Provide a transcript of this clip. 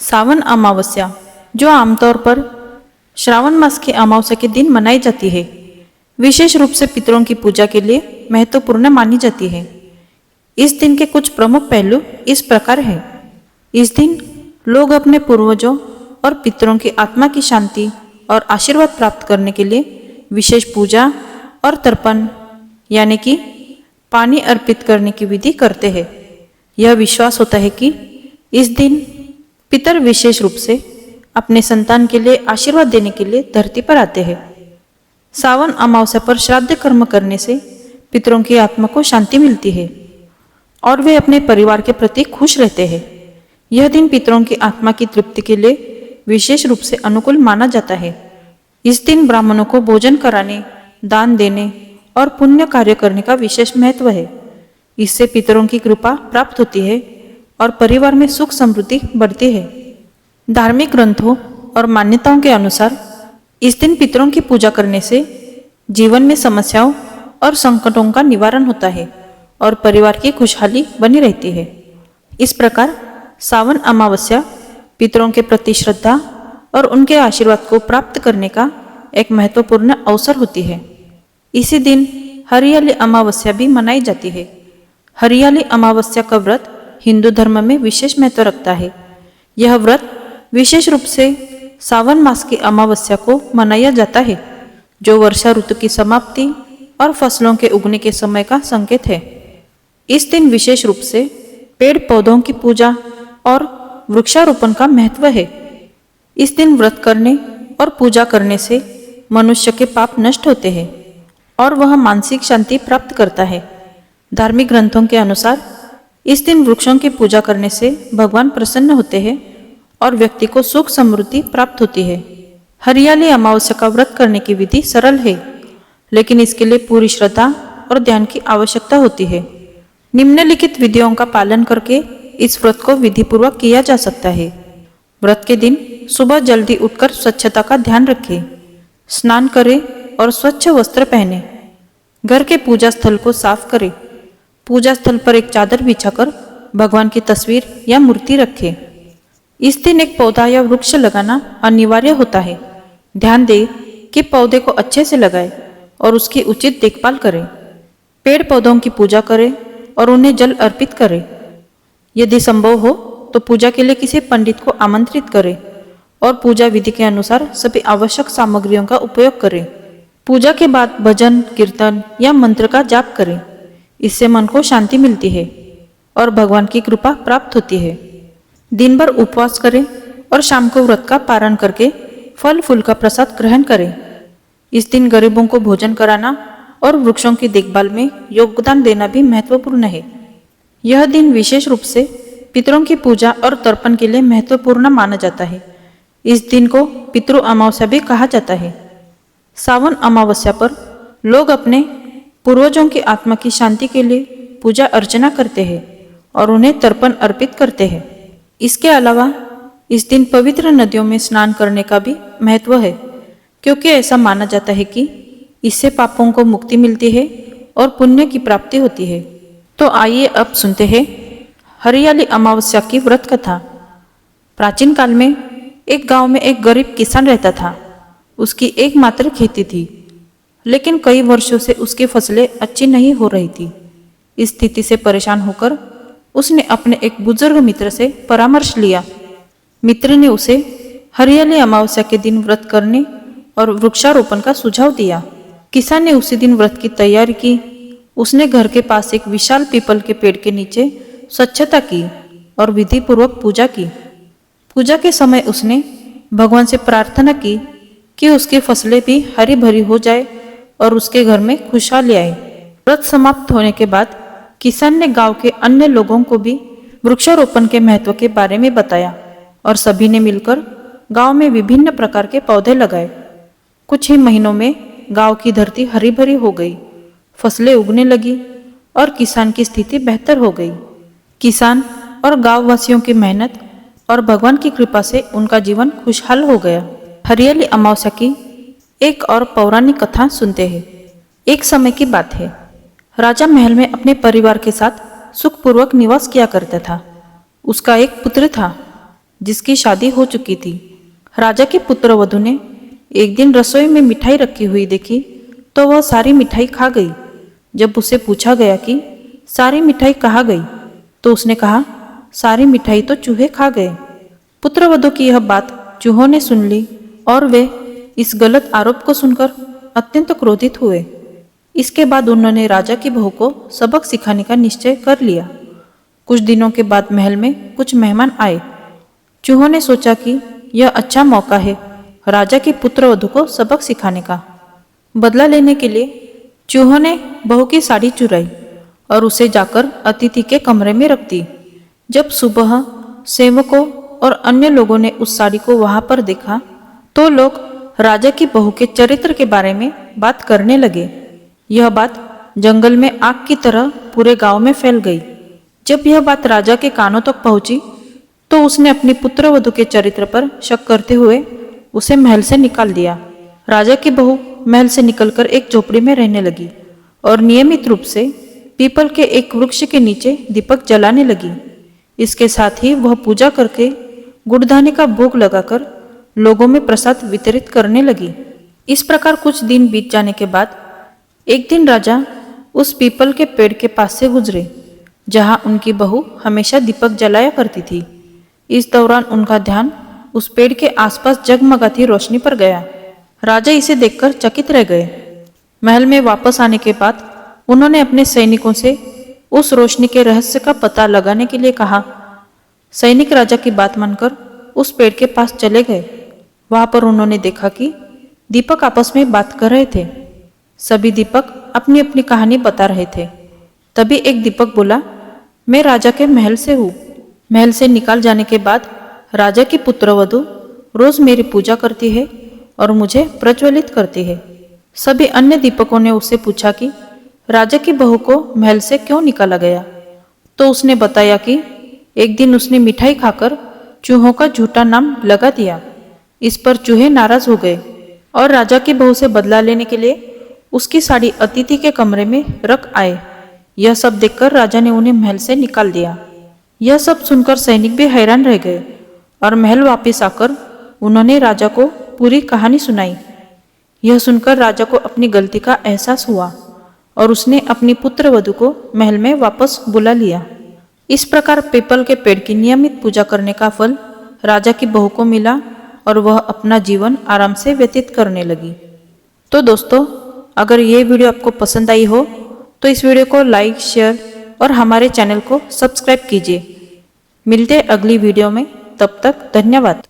सावन अमावस्या, जो आमतौर पर श्रावण मास की अमावस्या के दिन मनाई जाती है, विशेष रूप से पितरों की पूजा के लिए महत्वपूर्ण मानी जाती है। इस दिन के कुछ प्रमुख पहलू इस प्रकार है। इस दिन लोग अपने पूर्वजों और पितरों की आत्मा की शांति और आशीर्वाद प्राप्त करने के लिए विशेष पूजा और तर्पण यानी कि पानी अर्पित करने की विधि करते हैं। यह विश्वास होता है कि इस दिन पितर विशेष रूप से अपने संतान के लिए आशीर्वाद देने के लिए धरती पर आते हैं। सावन अमावस्या पर श्राद्ध कर्म करने से पितरों की आत्मा को शांति मिलती है और वे अपने परिवार के प्रति खुश रहते हैं। यह दिन पितरों की आत्मा की तृप्ति के लिए विशेष रूप से अनुकूल माना जाता है। इस दिन ब्राह्मणों को भोजन कराने, दान देने और पुण्य कार्य करने का विशेष महत्व है। इससे पितरों की कृपा प्राप्त होती है और परिवार में सुख समृद्धि बढ़ती है। धार्मिक ग्रंथों और मान्यताओं के अनुसार इस दिन पितरों की पूजा करने से जीवन में समस्याओं और संकटों का निवारण होता है और परिवार की खुशहाली बनी रहती है। इस प्रकार सावन अमावस्या पितरों के प्रति श्रद्धा और उनके आशीर्वाद को प्राप्त करने का एक महत्वपूर्ण अवसर होती है। इसी दिन हरियाली अमावस्या भी मनाई जाती है। हरियाली अमावस्या का व्रत हिंदू धर्म में विशेष महत्व रखता है। यह व्रत विशेष रूप से सावन मास की अमावस्या को मनाया जाता है, जो वर्षा ऋतु की समाप्ति और फसलों के उगने के समय का संकेत है। इस दिन विशेष रूप से पेड़ पौधों की पूजा और वृक्षारोपण का महत्व है। इस दिन व्रत करने और पूजा करने से मनुष्य के पाप नष्ट होते हैं और वह मानसिक शांति प्राप्त करता है। धार्मिक ग्रंथों के अनुसार इस दिन वृक्षों की पूजा करने से भगवान प्रसन्न होते हैं और व्यक्ति को सुख समृद्धि प्राप्त होती है। हरियाली अमावस्या का व्रत करने की विधि सरल है, लेकिन इसके लिए पूरी श्रद्धा और ध्यान की आवश्यकता होती है। निम्नलिखित विधियों का पालन करके इस व्रत को विधिपूर्वक किया जा सकता है। व्रत के दिन सुबह जल्दी उठकर स्वच्छता का ध्यान रखें, स्नान करें और स्वच्छ वस्त्र पहने। घर के पूजा स्थल को साफ करें। पूजा स्थल पर एक चादर बिछाकर भगवान की तस्वीर या मूर्ति रखें। इस दिन एक पौधा या वृक्ष लगाना अनिवार्य होता है। ध्यान दें कि पौधे को अच्छे से लगाएं और उसकी उचित देखभाल करें। पेड़ पौधों की पूजा करें और उन्हें जल अर्पित करें। यदि संभव हो तो पूजा के लिए किसी पंडित को आमंत्रित करें और पूजा विधि के अनुसार सभी आवश्यक सामग्रियों का उपयोग करें। पूजा के बाद भजन, कीर्तन या मंत्र का जाप करें। इससे मन को शांति मिलती है और भगवान की कृपा प्राप्त होती है। दिन भर उपवास करें और शाम को व्रत का पारण करके फल फूल का प्रसाद ग्रहण करें। इस दिन गरीबों को भोजन कराना और वृक्षों की देखभाल में योगदान देना भी महत्वपूर्ण है। यह दिन विशेष रूप से पितरों की पूजा और तर्पण के लिए महत्वपूर्ण माना जाता है। इस दिन को पितृ अमावस्या भी कहा जाता है। सावन अमावस्या पर लोग अपने पूर्वजों की आत्मा की शांति के लिए पूजा अर्चना करते हैं और उन्हें तर्पण अर्पित करते हैं। इसके अलावा इस दिन पवित्र नदियों में स्नान करने का भी महत्व है, क्योंकि ऐसा माना जाता है कि इससे पापों को मुक्ति मिलती है और पुण्य की प्राप्ति होती है। तो आइए अब सुनते हैं हरियाली अमावस्या की व्रत कथा। प्राचीन काल में एक गांव में एक गरीब किसान रहता था। उसकी एकमात्र खेती थी, लेकिन कई वर्षों से उसकी फसलें अच्छी नहीं हो रही थी। इस स्थिति से परेशान होकर उसने अपने एक बुजुर्ग मित्र से परामर्श लिया। मित्र ने उसे हरियाली अमावस्या के दिन व्रत करने और वृक्षारोपण का सुझाव दिया। किसान ने उसी दिन व्रत की तैयारी की। उसने घर के पास एक विशाल पीपल के पेड़ के नीचे स्वच्छता की और विधि पूर्वक पूजा की। पूजा के समय उसने भगवान से प्रार्थना की कि उसकी फसलें भी हरी भरी हो जाए और उसके घर में खुशहाली आए। व्रत समाप्त होने के बाद किसान ने गांव के अन्य लोगों को भी वृक्षारोपण के महत्व के बारे में बताया और सभी ने मिलकर गांव में विभिन्न प्रकार के पौधे लगाए। कुछ ही महीनों में गांव की धरती हरी भरी हो गई, फसलें उगने लगी और किसान की स्थिति बेहतर हो गई। किसान और गांव वासियों की मेहनत और भगवान की कृपा से उनका जीवन खुशहाल हो गया। हरियाली अमावस्या की एक और पौराणिक कथा सुनते हैं। एक समय की बात है, राजा महल में अपने परिवार के साथ सुखपूर्वक निवास किया करता था। उसका एक पुत्र था। जिसकी शादी हो चुकी थी। राजा के पुत्र वधू ने एक दिन रसोई में मिठाई रखी हुई देखी तो वह सारी मिठाई खा गई। जब उसे पूछा गया कि सारी मिठाई कहाँ गई, तो उसने कहा, सारी मिठाई तो चूहे खा गए। पुत्रवधू की यह बात चूहों ने सुन ली और वे इस गलत आरोप को सुनकर अत्यंत क्रोधित हुए। इसके बाद उन्होंने राजा की बहू को सबक सिखाने का निश्चय कर लिया। कुछ दिनों के बाद महल में कुछ मेहमान आए। चूहों ने सोचा कि यह अच्छा मौका है राजा की पुत्रवधू को सबक सिखाने का। बदला लेने के लिए चूहों ने बहू की साड़ी चुराई और उसे जाकर अतिथि के कमरे में रख दी। जब सुबह सेवकों और अन्य लोगों ने उस साड़ी को वहां पर देखा तो लोग राजा की बहू के चरित्र के बारे में बात करने लगे। यह बात जंगल में आग की तरह पूरे गांव में फैल गई। जब यह बात राजा के कानों तक पहुंची तो उसने अपनी पुत्रवधू के चरित्र पर शक करते हुए उसे महल से निकाल दिया। राजा की बहू महल से निकलकर एक झोपड़ी में रहने लगी और नियमित रूप से पीपल के एक वृक्ष के नीचे दीपक जलाने लगी। इसके साथ ही वह पूजा करके गुड़धाने का भोग लगाकर लोगों में प्रसाद वितरित करने लगी। इस प्रकार कुछ दिन बीत जाने के बाद एक दिन राजा उस पीपल के पेड़ के पास से गुजरे जहां उनकी बहू हमेशा दीपक जलाया करती थी। इस दौरान उनका ध्यान उस पेड़ के आसपास जगमगाती रोशनी पर गया। राजा इसे देखकर चकित रह गए। महल में वापस आने के बाद उन्होंने अपने सैनिकों से उस रोशनी के रहस्य का पता लगाने के लिए कहा। सैनिक राजा की बात मानकर उस पेड़ के पास चले गए। वहां पर उन्होंने देखा कि दीपक आपस में बात कर रहे थे। सभी दीपक अपनी अपनी कहानी बता रहे थे। तभी एक दीपक बोला, मैं राजा के महल से हूँ। महल से निकाल जाने के बाद राजा की पुत्रवधू रोज मेरी पूजा करती है और मुझे प्रज्वलित करती है। सभी अन्य दीपकों ने उससे पूछा कि राजा की बहू को महल से क्यों निकाला गया, तो उसने बताया कि एक दिन उसने मिठाई खाकर चूहों का झूठा नाम लगा दिया। इस पर चूहे नाराज हो गए और राजा की बहू से बदला लेने के लिए उसकी साड़ी अतिथि के कमरे में रख आए। यह सब देखकर राजा ने उन्हें महल से निकाल दिया। यह सब सुनकर सैनिक भी हैरान रह गए और महल वापस आकर उन्होंने राजा को पूरी कहानी सुनाई। यह सुनकर राजा को अपनी गलती का एहसास हुआ और उसने अपनी पुत्रवधू को महल में वापस बुला लिया। इस प्रकार पीपल के पेड़ की नियमित पूजा करने का फल राजा की बहू को मिला और वह अपना जीवन आराम से व्यतीत करने लगी। तो दोस्तों, अगर ये वीडियो आपको पसंद आई हो तो इस वीडियो को लाइक, शेयर और हमारे चैनल को सब्सक्राइब कीजिए। मिलते हैं अगली वीडियो में, तब तक धन्यवाद।